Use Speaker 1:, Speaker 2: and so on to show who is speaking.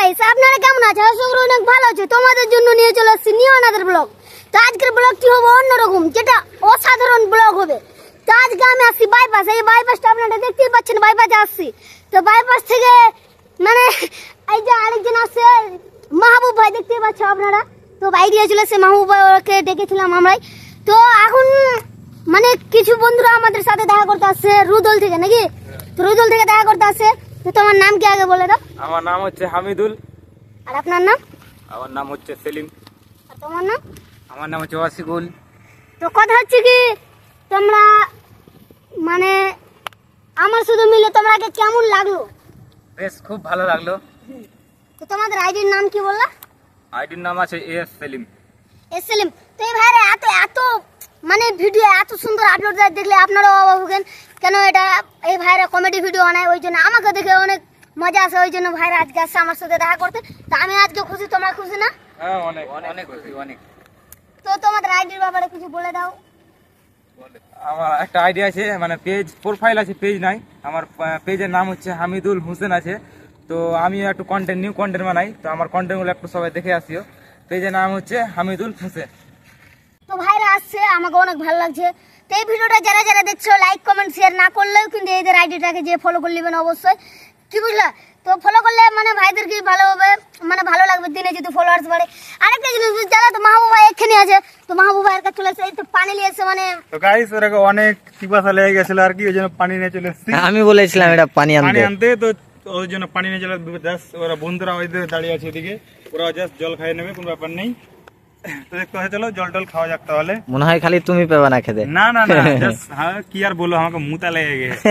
Speaker 1: Guys, আপনারা কেমন আছেন? আশা করি অনেক ভালো আছে। তোমাদের জন্য নিয়ে চলে আসছি নিউ আনাদার ব্লগ। তো আজকের ব্লগটি হবে অন্যরকম, যেটা অসাধারণ ব্লগ হবে। তো আজকে আমি আসছি বাইপাস। এই বাইপাসটা আপনারা দেখতেই পাচ্ছেন, বাইপাসে আসছি। তো বাইপাস থেকে মানে এই যে আরেকজন আসছে মাহবুব ভাই, দেখতেই পাচ্ছেন আপনারা। তো বাইক নিয়ে চলে এসে মাহবুব ভাইকে ডেকেছিলাম আমরাই। তো এখন মানে কিছু বন্ধুরা আমাদের সাথে দেখা করতে আসছে রুদল থেকে, নাকি? তো রুদল থেকে দেখা করতে আসছে। তো তোমার নাম কি আগে বলে দাও।
Speaker 2: আমার নাম হচ্ছে হামিদুল।
Speaker 1: আর আপনার নাম?
Speaker 2: আমার নাম হচ্ছে সেলিম।
Speaker 1: আর তোমার নাম?
Speaker 2: আমার নাম হচ্ছে ওয়াসিকুল।
Speaker 1: তো কথা হচ্ছে কি, তোমরা মানে আমার শুধু মিলে তোমরা কেমন লাগলো?
Speaker 2: বেশ খুব ভালো লাগলো।
Speaker 1: তো তোমাদের আইডির নাম কি বললা?
Speaker 2: আইডির নাম আছে এস সেলিম।
Speaker 1: এস সেলিম। তো এই ভাইরা এত এত মানে ভিডিও এত সুন্দর আপলোড দেয়, দেখলে আপনারাও অবাক হবেন। কেন এটা এই ভাইরা কমেডি ভিডিও বানায়, ওই জন্য আমাকে দেখে অনেক মজা আসে। ওই জন্য ভাইরা আজকে আসছে আমার সাথে দেখা করতে। তো আমি আজকে খুশি, তোমরা খুশি না?
Speaker 2: হ্যাঁ, অনেক অনেক খুশি, অনেক।
Speaker 1: তো তোমাদের আইডির ব্যাপারে কিছু বলে দাও।
Speaker 2: আমার একটা আইডি আছে, মানে পেজ প্রোফাইল আছে, পেজ নাই। আমার পেজের নাম হচ্ছে হামিদুল হোসেন আছে। তো আমি একটু নিউ কন্টেন্ট বানাই। তো আমার কন্টেন্টগুলো একটু সবাই দেখে আসিও। পেজের নাম হচ্ছে হামিদুল হোসেন।
Speaker 1: তো ভাইরা আসছে, আমাকে অনেক ভালো লাগছে। তো এই ভিডিওটা যারা যারা দেখছো, লাইক কমেন্ট শেয়ার না করলেও কিন্তু এদের আইডিটাকে যে ফলো করে নেবেন অবশ্যই, কি বুঝলা? তো ফলো করলে মানে ভাইদের কি ভালো হবে, মানে ভালো লাগবে দিনে যদি ফলোয়ার্স বাড়ে। আরেকটা জিনিস জানো তো, মাহবুব ভাই এখানে আছে। তো মাহবুব ভাইয়ের কাছে চলে এসে এই তো পানি নিয়ে এসে মানে
Speaker 3: তো গাইস ওরা অনেক পিপাসা লেগে গেছিল আর কি, ওই জন্য পানি নিয়ে চলে এসেছি।
Speaker 4: আমি বলেছিলাম এটা পানি আনতে।
Speaker 3: তো ওই জন্য পানি নিয়ে চলে জাস্ট ওরা বন্ধুরা ওইদিকে দাঁড়িয়ে আছে, এদিকে ওরা জাস্ট জল খাইয়ে নেবে, কোনো ব্যাপার নেই। তো দেখতে হয়, চলো জল টল খাওয়া যাক তাহলে।
Speaker 4: মনে হয় খালি তুমি পেবে না খেতে।
Speaker 3: না না না, জাস্ট হ্যাঁ কি আর বলো, আমাকে মুতা লেগে গেছে।